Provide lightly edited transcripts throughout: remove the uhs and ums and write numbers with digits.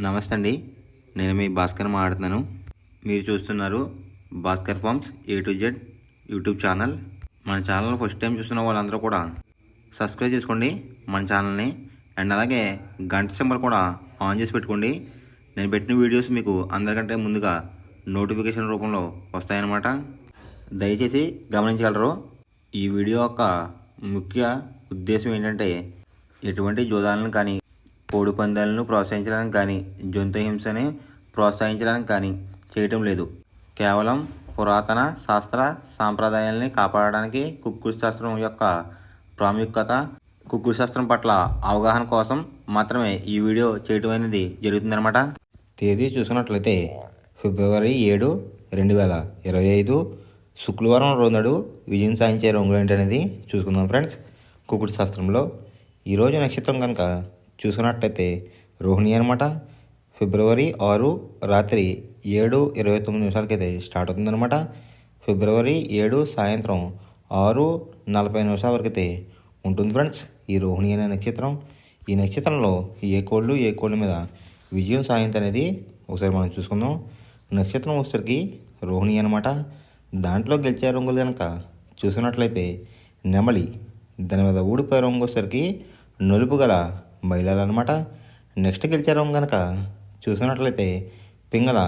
నమస్తే అండి, నేను మీ భాస్కర్ మాట్లాడుతున్నాను. మీరు చూస్తున్నారు Bhaskar farms A to Z YouTube channel. మన ఛానల్ ఫస్ట్ టైం చూస్తున్న వాళ్ళందరూ కూడా సబ్స్క్రైబ్ చేసుకోండి మన ఛానల్ని. అండ్ అలాగే గంట సింబల్ కూడా ఆన్ చేసి పెట్టుకోండి. నేను పెట్టిన వీడియోస్ మీకు అందరికంటే ముందుగా నోటిఫికేషన్ రూపంలో వస్తాయన్నమాట. దయచేసి గమనించగలరు. ఈ వీడియో యొక్క ముఖ్య ఉద్దేశం ఏంటంటే ఎటువంటి జోదాలను కానీ, కోడి పందాలను ప్రోత్సహించడానికి కానీ, జంతు హింసని ప్రోత్సహించడానికి కానీ చేయటం లేదు. కేవలం పురాతన శాస్త్ర సాంప్రదాయాల్ని కాపాడడానికి, కుక్కుడు శాస్త్రం యొక్క ప్రాముఖ్యత, కుక్కుడు శాస్త్రం పట్ల అవగాహన కోసం మాత్రమే ఈ వీడియో చేయటం అనేది జరుగుతుందన్నమాట. తేదీ చూసినట్లయితే ఫిబ్రవరి 7, 2025 శుక్రవారం రోజు విజయం సాధించే రంగులు ఏంటనేది చూసుకుందాం ఫ్రెండ్స్. కుక్కుడు శాస్త్రంలో ఈరోజు నక్షత్రం కనుక చూసుకున్నట్లయితే రోహిణి అనమాట. ఫిబ్రవరి 6 రాత్రి 7:29 స్టార్ట్ అవుతుందన్నమాట. ఫిబ్రవరి 7 సాయంత్రం 6:40 వరకు అయితే ఉంటుంది ఫ్రెండ్స్ ఈ రోహిణి అనే నక్షత్రం. ఈ నక్షత్రంలో ఏ కోళ్ళ మీద విజయం సాధించ అనేది ఒకసారి మనం చూసుకుందాం. నక్షత్రం వచ్చేసరికి రోహిణి అనమాట. దాంట్లో గెలిచే రంగులు కనుక చూసినట్లయితే నెమలి, దాని మీద ఊడిపోయే రంగు వచ్చేసరికి నలుపు గల మహిళలు అనమాట. నెక్స్ట్ గెలిచే రంగు కనుక చూసినట్లయితే పింగళ,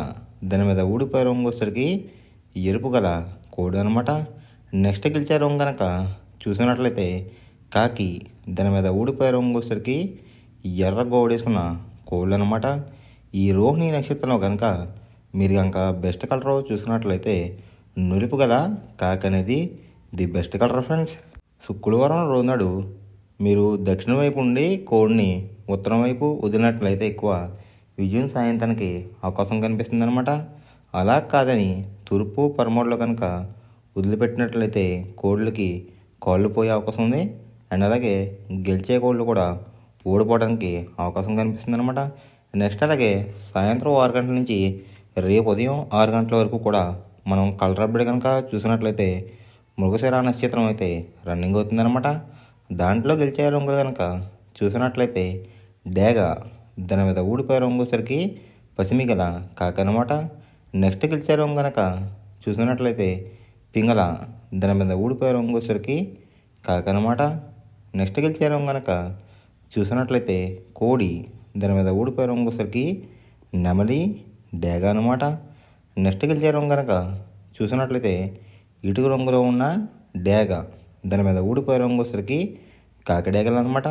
దాని మీద ఊడిపోయే రంగు వచ్చేసరికి ఎరుపు గల కోడి అనమాట. నెక్స్ట్ గెలిచే రంగు కనుక చూసినట్లయితే కాకి, దాని మీద ఊడిపోయే రంగు వచ్చేసరికి ఎర్ర గోడేసుకున్న కోళ్ళు అనమాట. ఈ రోహిణి నక్షత్రంలో కనుక మీరు కనుక బెస్ట్ కలర్ చూసినట్లయితే నులుపు గల కాకి అనేది ది బెస్ట్ కలర్ ఫ్రెండ్స్. శుక్రవారం రోజు నాడు మీరు దక్షిణ వైపు ఉండి కోడిని ఉత్తరం వైపు వదిలినట్లయితే ఎక్కువ విజయం సాధించడానికి అవకాశం కనిపిస్తుంది అనమాట. అలా కాదని తూర్పు పరమోడ్లో కనుక వదిలిపెట్టినట్లయితే కోళ్ళకి కాళ్ళు పోయే అవకాశం ఉంది. అండ్ అలాగే గెలిచే కోళ్ళు కూడా ఓడిపోవడానికి అవకాశం కనిపిస్తుంది అనమాట. నెక్స్ట్ అలాగే సాయంత్రం 6 గంటల నుంచి రేపు ఉదయం 6 గంటల వరకు కూడా మనం కలర్ అప్డేట్ కనుక చూసినట్లయితే మృగశిర నక్షత్రం అయితే రన్నింగ్ అవుతుందన్నమాట. దాంట్లో గెలిచే రంగులు కనుక చూసినట్లయితే డేగ, దాని మీద ఊడిపోయే రంగు వచ్చేసరికి పసిమి గల కాకి అనమాట. నెక్స్ట్ గెలిచే రంగు కనుక చూసినట్లయితే పింగళ, దాని మీద ఊడిపోయే రంగు వచ్చేసరికి కాకి అనమాట. నెక్స్ట్ గెలిచే రంగు కనుక చూసినట్లయితే కోడి, దాని మీద ఊడిపోయే రంగు వచ్చేసరికి నెమలి, డేగ అనమాట. నెక్స్ట్ గెలిచే రంగు కనుక చూసినట్లయితే ఇటుక రంగులో ఉన్న డేగ, దాని మీద ఊడిపోయే రంగు వచ్చేసరికి కాకిడేగలు అనమాట.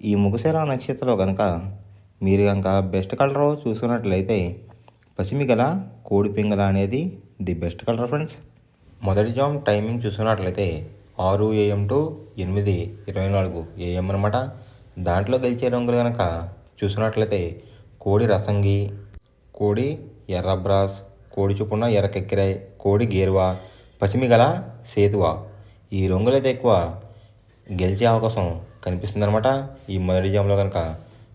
ఈ మృగశిర నక్షత్రంలో కనుక మీరు కనుక బెస్ట్ కలర్ చూసుకున్నట్లయితే పసిమి గల కోడి పింగళ అనేది ది బెస్ట్ కలర్ ఫ్రెండ్స్. మొదటి జామ్ టైమింగ్ చూసుకున్నట్లయితే 6 AM to 8:24 AM అనమాట. దాంట్లో గెలిచే రంగులు కనుక చూసుకున్నట్లయితే కోడి రసంగి, కోడి ఎర్ర బ్రాస్, కోడి చొప్పున ఎర్ర కెక్కిరాయ్, కోడి గేరువా, పసిమి గల సేతువ. ఈ రంగులైతే ఎక్కువ గెలిచే అవకాశం కనిపిస్తుంది అనమాట ఈ మొదటి జామ్లో కనుక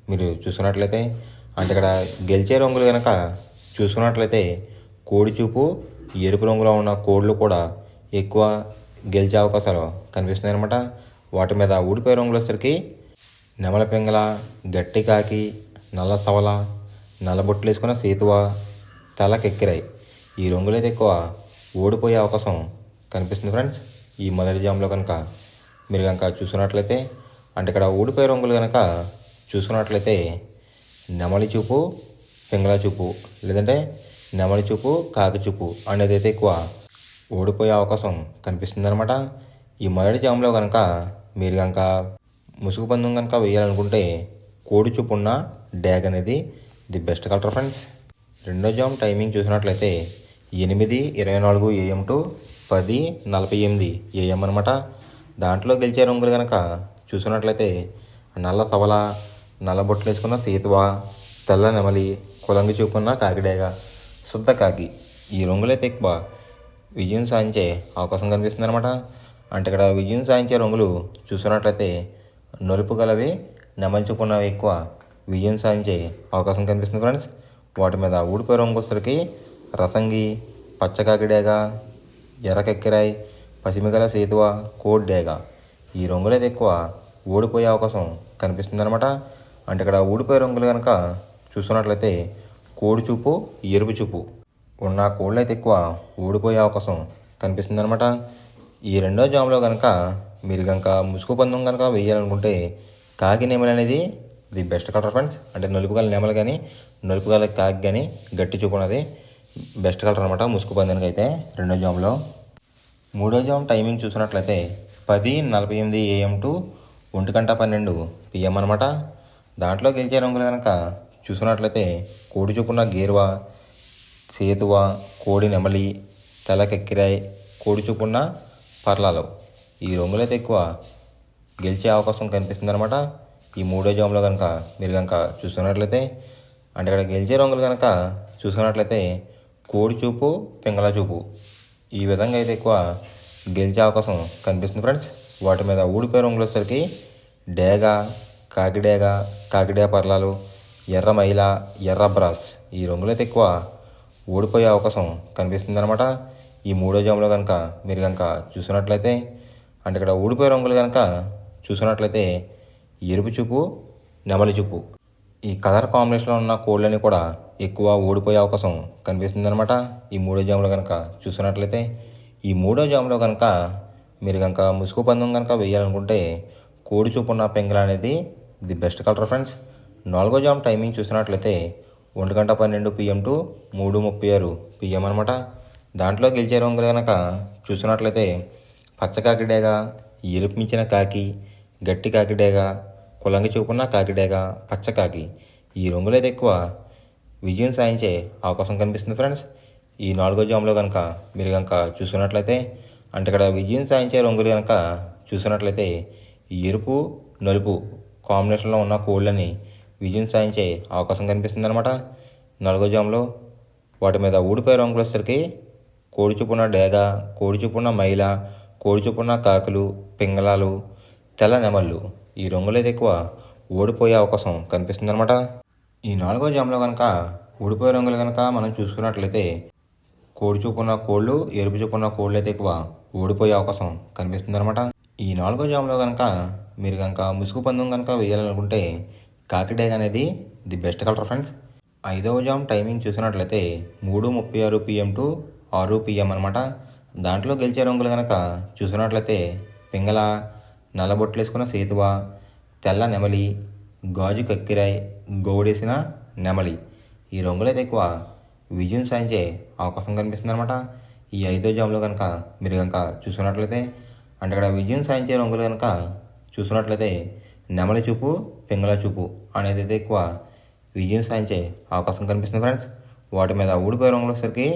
మీరు చూసుకున్నట్లయితే. అంటే ఇక్కడ గెలిచే రంగులు కనుక చూసుకున్నట్లయితే కోడి చూపు ఎరుపు రంగులో ఉన్న కోళ్ళు కూడా ఎక్కువ గెలిచే అవకాశాలు కనిపిస్తున్నాయి అనమాట. వాటి మీద ఊడిపోయే రంగులు వచ్చేసరికి నెమల పింగళ, గట్టి కాకి, నల్ల సవల, నల్లబొట్లు వేసుకున్న సేతువ, తలకెక్కిరాయి. ఈ రంగులైతే ఎక్కువ ఓడిపోయే అవకాశం కనిపిస్తుంది ఫ్రెండ్స్ ఈ మొదటి జామ్లో కనుక మీరు కనుక చూసుకున్నట్లయితే. అంటే ఇక్కడ ఓడిపోయే రంగులు కనుక చూసుకున్నట్లయితే నెమలి చూపు, పింగళ చూపు, లేదంటే నెమలి చూపు, కాకి చూపు అనేది అయితే ఎక్కువ ఓడిపోయే అవకాశం కనిపిస్తుంది అనమాట. ఈ మొదటి జామ్లో కనుక మీరు కనుక ముసుగు పందెం కనుక వేయాలనుకుంటే కోడి చూపు ఉన్న డ్యాగ్ అనేది ది బెస్ట్ కలర్ ఫ్రెండ్స్. రెండో జామ్ టైమింగ్ చూసినట్లయితే 8:24 AM to 10:48 AM అనమాట. దాంట్లో గెలిచే రంగులు కనుక చూసినట్లయితే నల్ల సవల, నల్ల బొట్లు వేసుకున్న సేతువ, తెల్ల నెమలి, కులంగి చూపున్న కాకిడేగ, శుద్ధ కాకి. ఈ రంగులైతే ఎక్కువ విజయం సాధించే అవకాశం కనిపిస్తుంది అనమాట. అంటే ఇక్కడ విజయం సాధించే రంగులు చూసినట్లయితే నలుపు గలవి, నెమలి చూపున్నవి ఎక్కువ విజయం సాధించే అవకాశం కనిపిస్తుంది ఫ్రెండ్స్. వాటి మీద ఊడిపోయే రంగు వచ్చేసరికి రసంగి, పచ్చకాకిడేగ, ఎర్రకెక్కిరాయ్, పసిమిగల సేతువ, కోడి డేగ. ఈ రంగులైతే ఎక్కువ ఓడిపోయే అవకాశం కనిపిస్తుంది అనమాట. అంటే ఇక్కడ ఊడిపోయే రంగులు కనుక చూసుకున్నట్లయితే కోడి చూపు ఎరుపు చూపు ఉన్న కోళ్ళు అయితే ఎక్కువ ఓడిపోయే అవకాశం కనిపిస్తుంది అనమాట. ఈ రెండో జామ్లో కనుక మీరు కనుక ముసుగు పందెం కనుక వేయాలనుకుంటే కాకి నెమలి అనేది ది బెస్ట్ కలర్ ఫ్రెండ్స్. అంటే నలుపు గల నెమలు కానీ నలుపు గల కాకి కానీ గట్టి చూపు ఉన్నది బెస్ట్ కలర్ అనమాట ముసుగు పందానికి అయితే రెండో జామ్లో. మూడో జామ్ టైమింగ్ చూసినట్లయితే 10:48 AM టు 1:12 PM అనమాట. దాంట్లో గెలిచే రంగులు కనుక చూసుకున్నట్లయితే కోడి చూపున్న గేరువా, సేతువ, కోడి నెమలి, తెల్లకెక్కిరాయి, కోడి చూపున్న పర్లాలు ఈ రంగులైతే ఎక్కువ గెలిచే అవకాశం కనిపిస్తుంది అనమాట. ఈ మూడో జామ్లో కనుక మీరు కనుక చూసుకున్నట్లయితే అంటే ఇక్కడ గెలిచే రంగులు కనుక చూసుకున్నట్లయితే కోడి చూపు, పింగళ చూపు ఈ విధంగా అయితే ఎక్కువ గెలిచే అవకాశం కనిపిస్తుంది ఫ్రెండ్స్. వాటి మీద ఊడిపోయే రంగులు వచ్చేసరికి డేగ, కాకిడే పర్లాలు, ఎర్ర మైల, ఎర్ర బ్రాస్ ఈ రంగులైతే ఎక్కువ ఓడిపోయే అవకాశం కనిపిస్తుంది అనమాట. ఈ మూడో జామ్లో కనుక మీరు కనుక చూసినట్లయితే అంటే ఇక్కడ ఊడిపోయే రంగులు కనుక చూసినట్లయితే ఎరుపు చూపు, నెమలి చూపు ఈ కలర్ కాంబినేషన్లో ఉన్న కోళ్ళని కూడా ఎక్కువ ఓడిపోయే అవకాశం కనిపిస్తుంది అనమాట. ఈ మూడో జామ్లో కనుక చూసినట్లయితే ఈ మూడో జామ్లో కనుక మీరు కనుక ముసుగు పందెం కనుక వేయాలనుకుంటే కోడి చూపు ఉన్న పెంగళ అనేది ది బెస్ట్ కలర్ ఫ్రెండ్స్. నాలుగో జామ్ టైమింగ్ చూసినట్లయితే 1:12 PM టు 3:36 PM అనమాట. దాంట్లో గెలిచే రంగులు కనుక చూసినట్లయితే పచ్చకాకిడేగ, ఎరుపు మించిన కాకి, గట్టి కాకిడేగ, కులంగి చూపున్న కాకిడేగ, పచ్చకాకి ఈ రంగులైతే ఎక్కువ విజయం సాధించే అవకాశం కనిపిస్తుంది ఫ్రెండ్స్. ఈ నాలుగో జామ్లో కనుక మీరు కనుక చూసుకున్నట్లయితే అంటే ఇక్కడ విజయం సాధించే రంగులు కనుక చూసినట్లయితే ఎరుపు, నలుపు కాంబినేషన్లో ఉన్న కోళ్ళని విజయం సాధించే అవకాశం కనిపిస్తుంది అనమాట. నాలుగో జామ్లో వాటి మీద ఊడిపోయే రంగులు వచ్చేసరికి కోడి చూపున్న డేగ, కోడి చూపున్న మైల, కోడి చూపున్న కాకులు, పింగళాలు, తెల్ల నెమళ్ళు ఈ రంగులైతే ఎక్కువ ఓడిపోయే అవకాశం కనిపిస్తుంది అనమాట. ఈ నాలుగో జామ్లో కనుక ఊడిపోయే రంగులు కనుక మనం చూసుకున్నట్లయితే కోడి చూపున్న కోళ్ళు, ఎరుపు చూపున్న కోళ్ళు అయితే ఎక్కువ ఓడిపోయే అవకాశం కనిపిస్తుంది అనమాట. ఈ నాలుగో జామ్లో కనుక మీరు కనుక ముసుగు పందెం కనుక వేయాలనుకుంటే కాకిడేగ అనేది ది బెస్ట్ కలర్ ఫ్రెండ్స్. ఐదవ జామ్ టైమింగ్ చూసినట్లయితే 3:36 PM టు 6 PM అనమాట. దాంట్లో గెలిచే రంగులు కనుక చూసినట్లయితే పింగళ, నల్లబొట్లు వేసుకున్న సేతువ, తెల్ల నెమలి, గాజు కక్కిరాయి, గౌడేసిన నెమలి ఈ రంగులైతే ఎక్కువ విజయం సాధించే అవకాశం కనిపిస్తుంది అనమాట. ఈ ఐదో జామ్లో కనుక మీరు కనుక చూసుకున్నట్లయితే అంటే ఇక్కడ విజయం సాధించే రంగులు కనుక చూసుకున్నట్లయితే నెమలి చూపు, పింగళ చూపు అనేది అయితే ఎక్కువ విజయం సాధించే అవకాశం కనిపిస్తుంది ఫ్రెండ్స్. వాటి మీద ఊడిపోయే రంగులు వచ్చేసరికి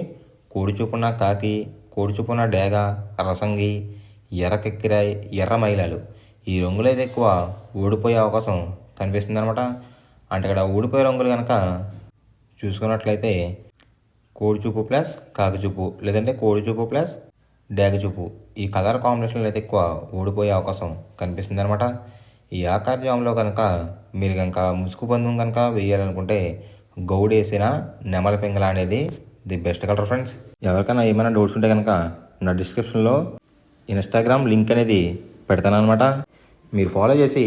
కోడి చూపున్న కాకి, కోడి చూపున్న డేగ, రసంగి, ఎర్ర కెక్కిరాయి, ఎర్ర మైలాలు ఈ రంగులైతే ఎక్కువ ఓడిపోయే అవకాశం కనిపిస్తుంది అనమాట. అంటే ఇక్కడ ఊడిపోయే రంగులు కనుక చూసుకున్నట్లయితే కోడి చూపు ప్లస్ కాకి చూపు లేదంటే కోడి చూపు ప్లస్ డేగ చూపు ఈ కలర్ కాంబినేషన్లో అయితే ఎక్కువ ఓడిపోయే అవకాశం కనిపిస్తుంది అనమాట. ఈ ఆకార జామ్లో కనుక మీరు కనుక ముసుగు పందెం కనుక వేయాలనుకుంటే గౌడేసిన నెమల పింగళ అనేది ది బెస్ట్ కలర్ ఫ్రెండ్స్. ఎవరికైనా ఏమైనా డౌట్స్ ఉంటే కనుక నా డిస్క్రిప్షన్లో ఇన్స్టాగ్రామ్ లింక్ అనేది పెడతాను అనమాట. మీరు ఫాలో చేసి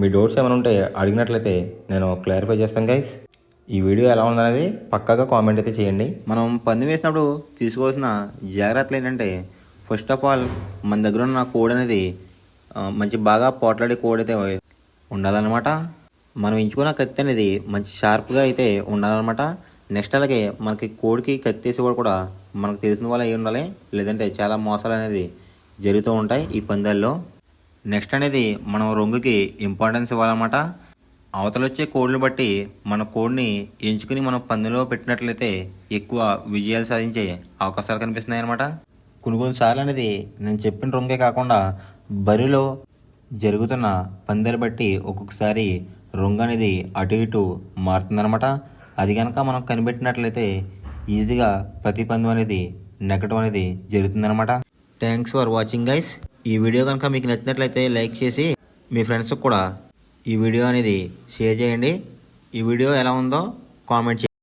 మీ డౌట్స్ ఏమైనా ఉంటే అడిగినట్లయితే నేను క్లారిఫై చేస్తాను గైస్. ఈ వీడియో ఎలా ఉందనేది పక్కాగా కామెంట్ అయితే చేయండి. మనం పందెం వేసినప్పుడు తీసుకోవాల్సిన జాగ్రత్తలు ఏంటంటే ఫస్ట్ ఆఫ్ ఆల్ మన దగ్గర ఉన్న కోడ్ అనేది మంచి బాగా పోట్లాడే కోడ్ అయితే ఉండాలన్నమాట. మనం ఎంచుకున్న కత్తి అనేది మంచి షార్ప్గా అయితే ఉండాలన్నమాట. నెక్స్ట్ అలాగే మనకి కోడికి కత్తి వేసేవాడు కూడా మనకు తెలిసిన వాళ్ళు అయి ఉండాలి, లేదంటే చాలా మోసాలు అనేది జరుగుతూ ఉంటాయి ఈ పందాల్లో. నెక్స్ట్ అనేది మనం రంగుకి ఇంపార్టెన్స్ ఇవ్వాలన్నమాట. అవతల వచ్చే కోడ్ని బట్టి మన కోడ్ని ఎంచుకుని మనం పందెంలో పెట్టినట్లయితే ఎక్కువ విజయాలు సాధించే అవకాశాలు కనిపిస్తున్నాయి అన్నమాట. కొన్నిసార్లు అనేది నేను చెప్పిన రంగే కాకుండా బరిలో జరుగుతున్న పందాలు బట్టి ఒక్కొక్కసారి రంగు అనేది అటు ఇటు మారుతుందన్నమాట. అది కనుక మనం కనిపెట్టినట్లయితే ఈజీగా ప్రతి పందెం అనేది నెగ్గడం అనేది జరుగుతుందన్నమాట. Thanks for watching guys. ఈ వీడియో కనుక మీకు నచ్చినట్లయితే లైక్ చేసి మీ ఫ్రెండ్స్కి కూడా ఈ వీడియో అనేది షేర్ చేయండి. ఈ వీడియో ఎలా ఉందో కామెంట్ చేయండి.